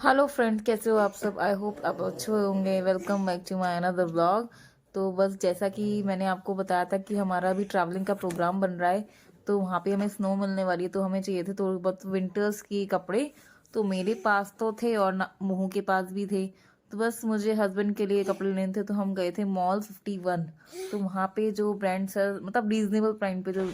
Hello friend, कैसे हो आप सब। आई होप आप अच्छे होंगे। Welcome back to my another blog. तो बस जैसा कि मैंने आपको बताया था कि हमारा भी ट्रैवलिंग का प्रोग्राम बन रहा है, तो वहाँ पे हमें स्नो मिलने वाली है, तो हमें चाहिए थे थोड़े बहुत विंटर्स की कपड़े। तो मेरे पास तो थे और मोहू के पास भी थे। तो बस मुझे हस्बैंड के लिए कपड़े लेने थे, तो हम गए थे मॉल 51। तो वहाँ पे जो ब्रांड्स है, मतलब रीजनेबल प्राइस पे जो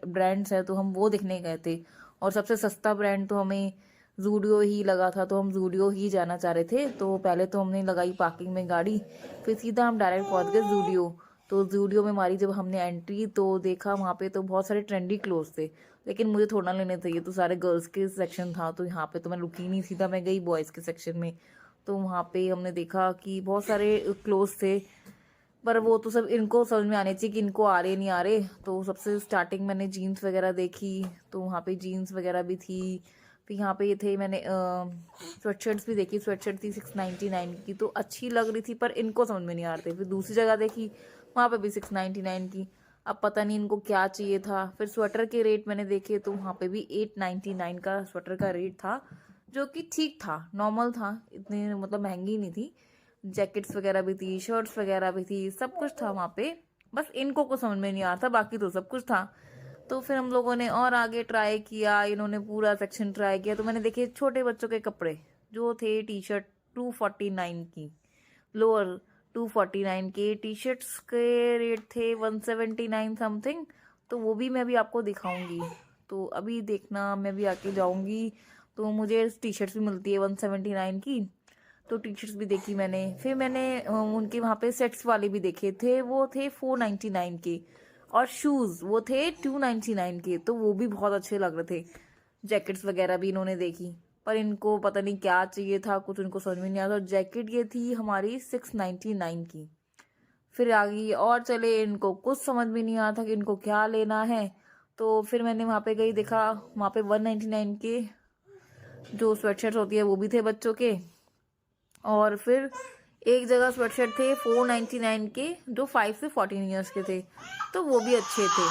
ब्रांड्स है, तो हम वो देखने गए थे। और सबसे सस्ता ब्रांड तो हमें जूडियो ही लगा था, तो हम जूडियो ही जाना चाह रहे थे। तो पहले तो हमने लगाई पार्किंग में गाड़ी, फिर सीधा हम डायरेक्ट पहुंच गए जूडियो। तो जूडियो में मारी जब हमने एंट्री, तो देखा वहाँ पे तो बहुत सारे ट्रेंडी क्लोथ्स थे, लेकिन मुझे थोड़ा लेने थे, ये तो सारे गर्ल्स के सेक्शन था। तो यहाँ पे तो मैं रुकी नहीं, सीधा मैं गई बॉयज़ के सेक्शन में। तो वहाँ पे हमने देखा कि बहुत सारे क्लोथ्स थे, पर वो तो सब इनको समझ में आने चाहिए कि इनको आ रहे नहीं आ रहे। तो सबसे स्टार्टिंग मैंने जीन्स वगैरह देखी, तो वहाँ पे जीन्स वगैरह भी थी। फिर यहाँ पे ये थे, मैंने स्वेटशर्ट्स भी देखी। स्वेटशर्ट थी 699 की, तो अच्छी लग रही थी, पर इनको समझ में नहीं आ रहे थे। फिर दूसरी जगह देखी, वहाँ पे भी 699 की। अब पता नहीं इनको क्या चाहिए था। फिर स्वेटर के रेट मैंने देखे, तो वहाँ पे भी 899 का स्वेटर का रेट था, जो कि ठीक था, नॉर्मल था, इतनी मतलब महंगी नहीं थी। जैकेट्स वगैरह भी थी, शर्ट्स वगैरह भी थी, सब कुछ था वहाँ पे। बस इनको कुछ समझ में नहीं आ रहा था, बाकी तो सब कुछ था। तो फिर हम लोगों ने और आगे ट्राई किया, इन्होंने पूरा सेक्शन ट्राई किया। तो मैंने देखे छोटे बच्चों के कपड़े जो थे, टी शर्ट 249 की, लोअर 249 के, टी शर्ट्स के रेट थे 179 समथिंग। तो वो भी मैं भी आपको दिखाऊंगी। तो अभी देखना, मैं भी आके जाऊंगी, तो मुझे टी शर्ट्स भी मिलती है 179 की। तो टी शर्ट्स भी देखी मैंने। फिर मैंने उनके वहाँ पे सेट्स वाले भी देखे थे, वो थे 499 के। और शूज वो थे 299 के, तो वो भी बहुत अच्छे लग रहे थे। जैकेट्स वगैरह भी इन्होंने देखी, पर इनको पता नहीं क्या चाहिए था, कुछ इनको समझ में नहीं आया। तो जैकेट ये थी हमारी 699 की। फिर आ गई और चले, इनको कुछ समझ में नहीं आया था कि इनको क्या लेना है। तो फिर मैंने वहाँ पे गई, देखा वहाँ पे 199 के जो स्वेटशर्ट होती है वो भी थे बच्चों के। और फिर एक जगह स्वेटशर्ट थे 499 के, जो 5 से 14 ईयर्स के थे, तो वो भी अच्छे थे।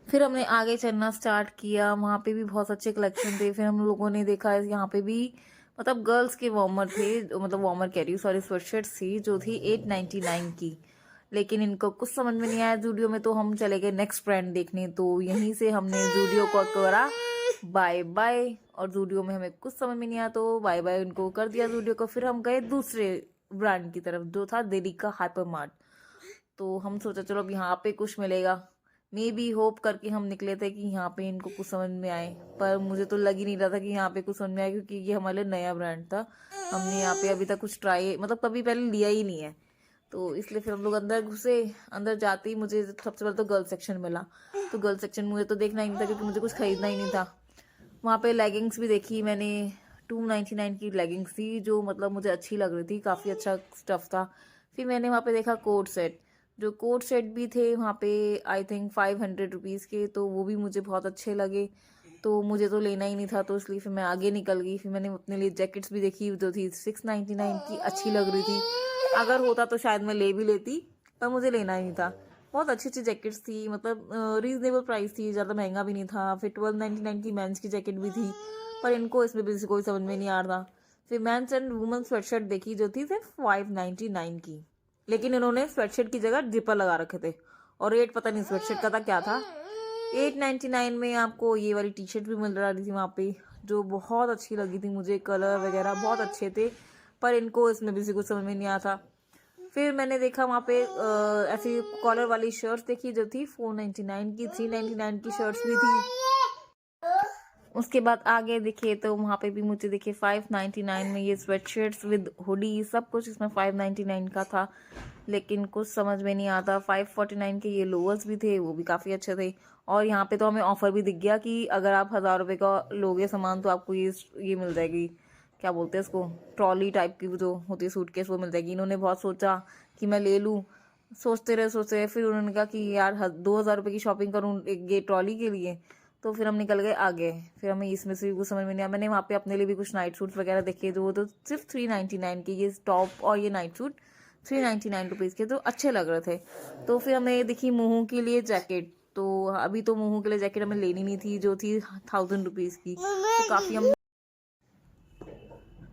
फिर हमने आगे चलना स्टार्ट किया, वहाँ पे भी बहुत अच्छे कलेक्शन थे। फिर हम लोगों ने देखा यहाँ पे भी, मतलब गर्ल्स के वार्मर थे, मतलब वार्मर कह रही हूँ, सॉरी, स्वेटशर्ट थी जो थी 899 की। लेकिन इनको कुछ समझ में नहीं आया जूडियो में, तो हम चले गए नेक्स्ट ब्रांड देखने। तो यहीं से हमने जूडियो को करा बाय बाय, और जूडियो में हमें कुछ समझ में नहीं आया, तो बाय बाय उनको कर दिया जूडियो को। फिर हम गए दूसरे ब्रांड की तरफ, जो था दिल्ली का हाइपर मार्ट। तो हम सोचा चलो अब यहाँ पे कुछ मिलेगा, मे बी होप करके हम निकले थे कि यहाँ पे इनको कुछ समझ में आए। पर मुझे तो लग ही नहीं रहा था कि यहाँ पे कुछ समझ में आए, क्योंकि ये हमारे लिए नया ब्रांड था। हमने यहाँ पे अभी तक कुछ ट्राई, मतलब कभी पहले लिया ही नहीं है। तो इसलिए फिर हम लोग अंदर घुसे। अंदर जाते ही मुझे सबसे पहले तो गर्ल सेक्शन मिला। तो गर्ल सेक्शन मुझे तो देखना ही नहीं था, क्योंकि मुझे कुछ खरीदना ही नहीं था। वहाँ पे लेगिंग्स भी देखी मैंने, 299 की लेगिंग्स थी, जो मतलब मुझे अच्छी लग रही थी, काफ़ी अच्छा स्टफ था। फिर मैंने वहाँ पे देखा कोट सेट, जो कोट सेट भी थे वहाँ पे, आई थिंक 500 रुपीज़ के, तो वो भी मुझे बहुत अच्छे लगे। तो मुझे तो लेना ही नहीं था, तो इसलिए फिर मैं आगे निकल गई। फिर मैंने अपने लिए जैकेट्स भी देखी, जो थी 699 की, अच्छी लग रही थी। अगर होता तो शायद मैं ले भी लेती, पर मुझे लेना ही नहीं था। बहुत अच्छी अच्छी जैकेट्स थी, मतलब रीजनेबल प्राइस थी, ज़्यादा महंगा भी नहीं था। फिर 1299 की मेंस की जैकेट भी थी, पर इनको इसमें भी कोई समझ में नहीं आ रहा। फिर मेंस एंड वुमेन स्वेटशर्ट देखी, जो थी सिर्फ 599 की, लेकिन इन्होंने स्वेटशर्ट की जगह जिपर लगा रखे थे। और रेट पता नहीं स्वेटशर्ट का था क्या था। 899 में आपको ये वाली टी शर्ट भी मिल रही थी वहाँ पे, जो बहुत अच्छी लगी थी मुझे, कलर वगैरह बहुत अच्छे थे, पर इनको इसमें भी कुछ समझ में नहीं आया था। फिर मैंने देखा वहाँ पे ऐसी कॉलर वाली शर्ट्स देखी, जो थी 499 की, 399 की शर्ट्स भी थी। उसके बाद आगे दिखे, तो वहाँ पे भी मुझे दिखे 599 में ये स्वेटशर्ट्स विद हुडी, सब कुछ इसमें 599 का था, लेकिन कुछ समझ में नहीं आता। 549 के ये लोअर्स भी थे, वो भी काफ़ी अच्छे थे। और यहाँ पे तो हमें ऑफर भी दिख गया कि अगर आप 1000 रुपये का लोगे सामान, तो आपको ये मिल जाएगी, क्या बोलते हैं इसको, ट्रॉली टाइप की जो होती है, सूटकेस, वो मिल जाएगी। इन्होंने बहुत सोचा कि मैं ले लूँ, सोचते रहे, फिर उन्होंने कहा कि यार 2000 रुपये की शॉपिंग करूँ एक ये ट्रॉली के लिए। तो फिर हम निकल गए आगे। फिर हमें इसमें से भी कुछ समझ में नहीं आया। मैंने वहाँ पे अपने लिए भी कुछ नाइट सूट्स वगैरह देखे, जो वो तो सिर्फ 399 के, ये टॉप और ये नाइट सूट 399 रुपीज़ के, तो अच्छे लग रहे थे। तो फिर हमें दिखी मोहू के लिए जैकेट। तो अभी तो मोहू के लिए जैकेट हमें लेनी नहीं थी, जो थी 1000 रुपीज़ की, तो काफ़ी हम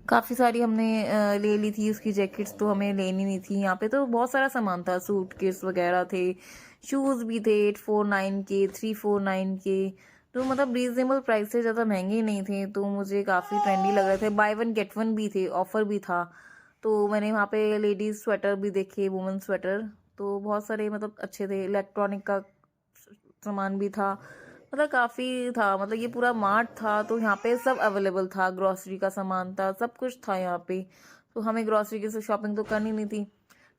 काफ़ी सारी हमने ले ली थी उसकी जैकेट्स, तो हमें लेनी नहीं थी। यहाँ पे तो बहुत सारा सामान था, सूटकेस वगैरह थे, शूज़ भी थे 849 के, 349 के। तो मतलब रीजनेबल प्राइस से, ज़्यादा महंगे नहीं थे, तो मुझे काफ़ी ट्रेंडी लग रहे थे। बाय वन गेट वन भी थे, ऑफर भी था। तो मैंने वहाँ पे लेडीज़ स्वेटर भी देखे, वुमेन स्वेटर, तो बहुत सारे मतलब अच्छे थे। इलेक्ट्रॉनिक का सामान भी था, मतलब काफ़ी था। मतलब ये पूरा मार्ट था, तो यहाँ पे सब अवेलेबल था, ग्रॉसरी का सामान था, सब कुछ था यहाँ पे। तो हमें ग्रॉसरी की शॉपिंग तो करनी नहीं थी।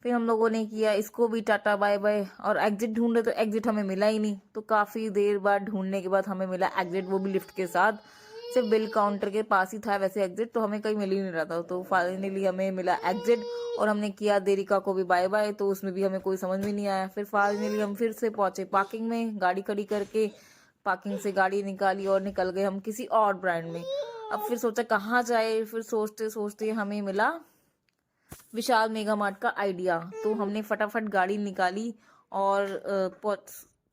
फिर हम लोगों ने किया इसको भी टाटा बाय बाय, और एग्जिट ढूंढे तो एग्जिट हमें मिला ही नहीं। तो काफ़ी देर बाद ढूंढने के बाद हमें मिला एग्जिट, वो भी लिफ्ट के साथ, सिर्फ बिल काउंटर के पास ही था वैसे एग्जिट, तो हमें कहीं मिल ही नहीं रहा था। तो फाइनली हमें मिला एग्जिट, और हमने किया देरिका को भी बाय बाय, तो उसमें भी हमें कोई समझ में नहीं आया। फिर फाइनली हम फिर से पहुंचे पार्किंग में, गाड़ी खड़ी करके पार्किंग से गाड़ी निकाली और निकल गए हम किसी और ब्रांड में। अब फिर सोचा कहाँ जाए, फिर सोचते सोचते हमें मिला विशाल मेगा मार्ट का आइडिया। तो हमने फटाफट गाड़ी निकाली और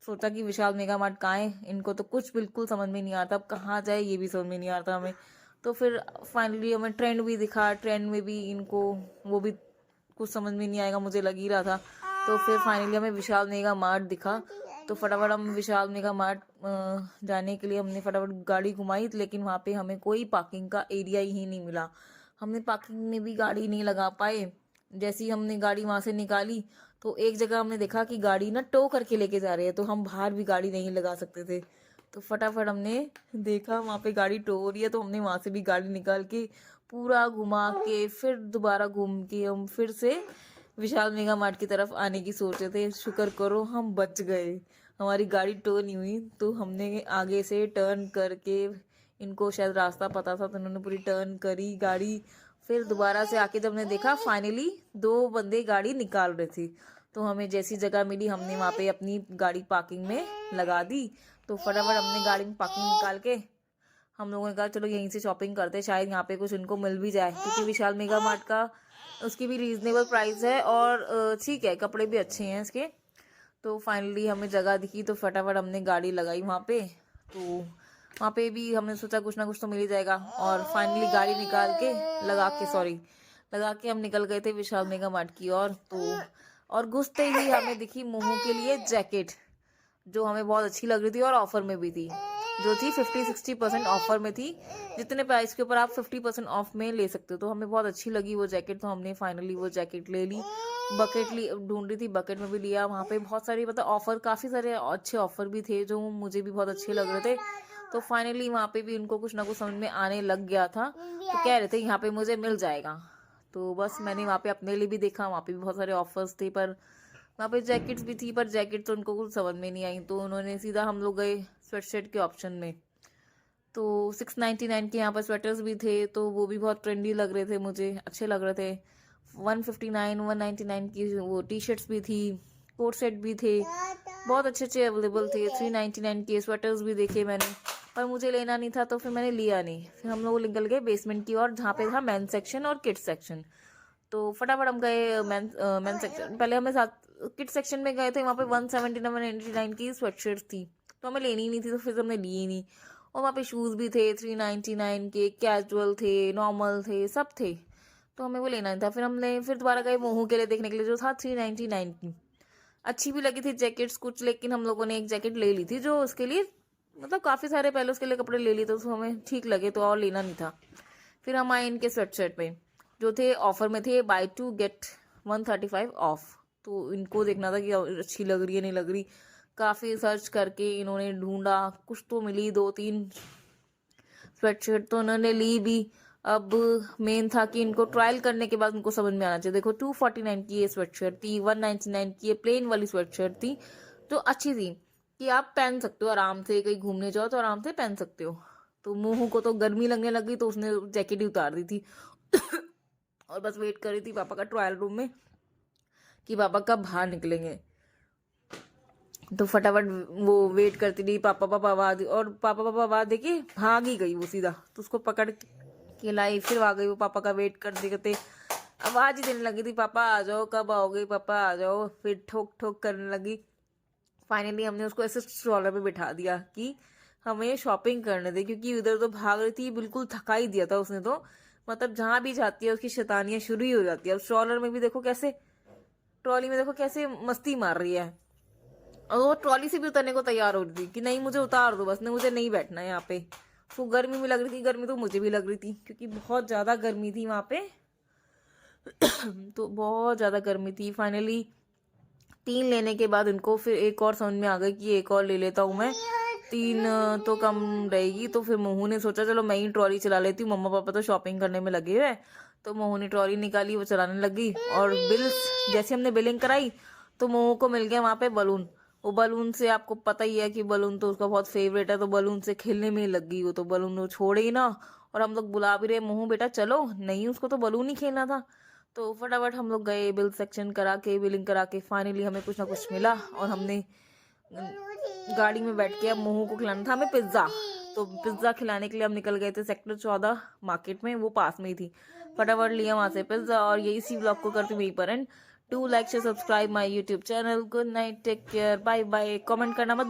सोचा कि विशाल मेगा मार्ट कहाँ है। इनको तो कुछ बिल्कुल समझ में नहीं आता, अब कहाँ जाए ये भी समझ में नहीं आता हमें। तो फिर फाइनली हमें ट्रेंड भी दिखा, ट्रेंड में भी इनको वो भी कुछ समझ में नहीं आएगा, मुझे लग ही रहा था। तो फिर फाइनली हमें विशाल मेगा मार्ट दिखा, तो फटाफट हम विशाल मेगा मार्ट जाने के लिए हमने फटाफट गाड़ी घुमाई, लेकिन वहाँ पे हमें कोई पार्किंग का एरिया ही नहीं मिला। हमने पार्किंग में भी गाड़ी नहीं लगा पाए। जैसे ही हमने गाड़ी वहाँ से निकाली, तो एक जगह हमने देखा कि गाड़ी ना टो करके लेके जा रहे हैं, तो हम बाहर भी गाड़ी नहीं लगा सकते थे। तो फटाफट हमने देखा वहाँ पे गाड़ी टो हो रही है, तो हमने वहाँ से भी गाड़ी निकाल के पूरा घुमा के फिर दोबारा घूम के हम फिर से विशाल मेगा मार्ट की तरफ आने की सोच रहे थे। शुक्र करो हम बच गए, हमारी गाड़ी टो नहीं हुई। तो हमने आगे से टर्न करके, इनको शायद रास्ता पता था तो उन्होंने पूरी टर्न करी गाड़ी। फिर दोबारा से आके जब हमने देखा, फाइनली दो बंदे गाड़ी निकाल रहे थे। तो हमें जैसी जगह मिली हमने वहाँ पे अपनी गाड़ी पार्किंग में लगा दी। तो फटाफट हमने गाड़ी में पार्किंग निकाल के हम लोगों ने कहा चलो यहीं से शॉपिंग करते हैं, शायद यहाँ पे कुछ इनको मिल भी जाए, क्योंकि विशाल मेगा मार्ट का उसकी भी रीजनेबल प्राइस है, और ठीक है, कपड़े भी अच्छे हैं इसके। तो फाइनली हमें जगह दिखी, तो फटाफट हमने गाड़ी लगाई वहाँ पे। तो वहाँ पे भी हमने सोचा कुछ ना कुछ तो मिल ही जाएगा, और फाइनली गाड़ी निकाल के लगा के हम निकल गए थे विशाल मेगा मार्ट की ओर। तो और घुसते ही हमें दिखी मोमो के लिए जैकेट, जो हमें बहुत अच्छी लग रही थी और ऑफर में भी थी, जो थी 50-60% ऑफर में थी। जितने प्राइस के ऊपर आप 50% ऑफ में ले सकते हो। तो हमें बहुत अच्छी लगी वो जैकेट, तो हमने फाइनली वो जैकेट ले ली। बकेट ली ढूंढ रही थी, बकेट में भी लिया। वहाँ पे बहुत सारी मतलब ऑफर, काफ़ी सारे अच्छे ऑफर भी थे जो मुझे भी बहुत अच्छे लग रहे थे। तो फाइनली वहाँ पे भी उनको कुछ ना कुछ समझ में आने लग गया था, तो कह रहे थे यहाँ पे मुझे मिल जाएगा। तो बस मैंने वहाँ पे अपने लिए भी देखा, वहाँ पे भी बहुत सारे ऑफर्स थे, पर वहाँ पे जैकेट्स भी थी, पर जैकेट तो उनको कुछ समझ में नहीं आई। तो उन्होंने सीधा, हम लोग गए स्वेटशर्ट के ऑप्शन में। तो 699 के यहाँ पर स्वेटर्स भी थे, तो वो भी बहुत ट्रेंडी लग रहे थे, मुझे अच्छे लग रहे थे। 159 की वो टी शर्ट्स भी थी, कोट सेट भी थे, बहुत अच्छे अच्छे अवेलेबल थे। 399 के स्वेटर्स भी देखे मैंने, पर मुझे लेना नहीं था, तो फिर मैंने लिया नहीं। फिर हम लोग निकल गए बेसमेंट की ओर, जहाँ पे था मेन सेक्शन और किड्स सेक्शन। तो फटाफट हम गए मेन सेक्शन। पहले हमें साथ किड्स सेक्शन में गए थे, वहाँ पे 179 की स्वेटशर्ट्स थी, तो हमें लेनी नहीं थी, तो फिर हमने ली ही नहीं। और वहाँ पे शूज़ भी थे 399 के, कैजुअल थे, नॉर्मल थे, सब थे, तो हमें वो लेना नहीं था। फिर दोबारा गए मोहू के लिए देखने के लिए, जो था 399 की। अच्छी भी लगी थी जैकेट्स कुछ, लेकिन हम लोगों ने एक जैकेट ले ली थी जो उसके लिए, मतलब काफ़ी सारे पहले उसके लिए कपड़े ले लिए, तो हमें ठीक लगे, तो और लेना नहीं था। फिर हम आए इनके स्वेटशर्ट में, जो थे ऑफर में थे, बाय 2 गेट 135 ऑफ। तो इनको देखना था कि अच्छी लग रही है नहीं लग रही। काफ़ी सर्च करके इन्होंने ढूंढा, कुछ तो मिली, 2-3 स्वेटशर्ट तो उन्होंने ली भी। अब मेन था कि इनको ट्रायल करने के बाद उनको समझ में आना चाहिए। देखो 249 की ये स्वेटशर्ट थी, 199 की ये प्लेन वाली स्वेटशर्ट थी, तो अच्छी थी कि आप पहन सकते हो आराम से, कहीं घूमने जाओ तो आराम से पहन सकते हो। तो मुंह को तो गर्मी लगने लगी, तो उसने जैकेट ही उतार दी थी और बस वेट कर रही थी पापा का ट्रायल रूम में कि पापा कब बाहर निकलेंगे। तो फटाफट वो वेट करती रही, पापा पापा आवाज, और पापा पापा आवाज देके भाग ही गई वो सीधा। तो उसको पकड़ के लाई, फिर आ गई वो पापा का वेट करते करते, आवाज ही देने लगी थी, पापा आ जाओ, कब आओगे पापा आ जाओ। फिर ठोक ठोक करने लगी। फाइनली हमने उसको ऐसे स्ट्रॉलर पे बिठा दिया कि हमें शॉपिंग करने दे, क्योंकि उधर तो भाग रही थी, बिल्कुल थका ही दिया था उसने तो। मतलब जहां भी जाती है उसकी शैतानियां शुरू ही हो जाती है। अब स्ट्रॉलर में भी देखो कैसे, ट्रॉली में देखो कैसे मस्ती मार रही है, और वो ट्रॉली से भी उतरने को तैयार हो रही थी कि नहीं मुझे उतार दो बस, नहीं मुझे नहीं बैठना है यहाँ पे। उसको गर्मी भी लग रही थी, गर्मी तो मुझे भी लग रही थी क्योंकि बहुत ज्यादा गर्मी थी वहां पे। तो बहुत ज्यादा गर्मी थी। फाइनली 3 लेने के बाद इनको फिर एक और समझ में आ गई कि एक और ले लेता हूँ मैं, 3 तो कम रहेगी। तो फिर मोहू ने सोचा चलो मैं ही ट्रॉली चला लेती हूँ, मम्मा पापा तो शॉपिंग करने में लगे हुए हैं। तो मोहू ने ट्रॉली निकाली, वो चलाने लगी। और बिल्स जैसे हमने बिलिंग कराई तो मोहू को मिल गया वहां पे बलून। वो बलून से आपको पता ही है कि बलून तो उसका बहुत फेवरेट है, तो बलून से खेलने में ही लग गई वो, तो बलून वो छोड़े ही ना। और हम लोग बुला भी रहे मोहू बेटा चलो, नहीं उसको तो बलून ही खेलना था। तो फटाफट हम लोग गए, बिल सेक्शन करा के बिलिंग करा के फाइनली हमें कुछ ना कुछ मिला। और हमने गाड़ी में बैठ के अब मोहू को खिलाना था हमें पिज्जा। तो पिज्जा खिलाने के लिए हम निकल गए थे सेक्टर 14 मार्केट में, वो पास में ही थी। फटाफट लिया वहां से पिज्जा। और यही सी व्लॉग को करती हूँ यहीं पर end. Do like share subscribe my YouTube channel. Good night, take care, bye bye. Comment करना मत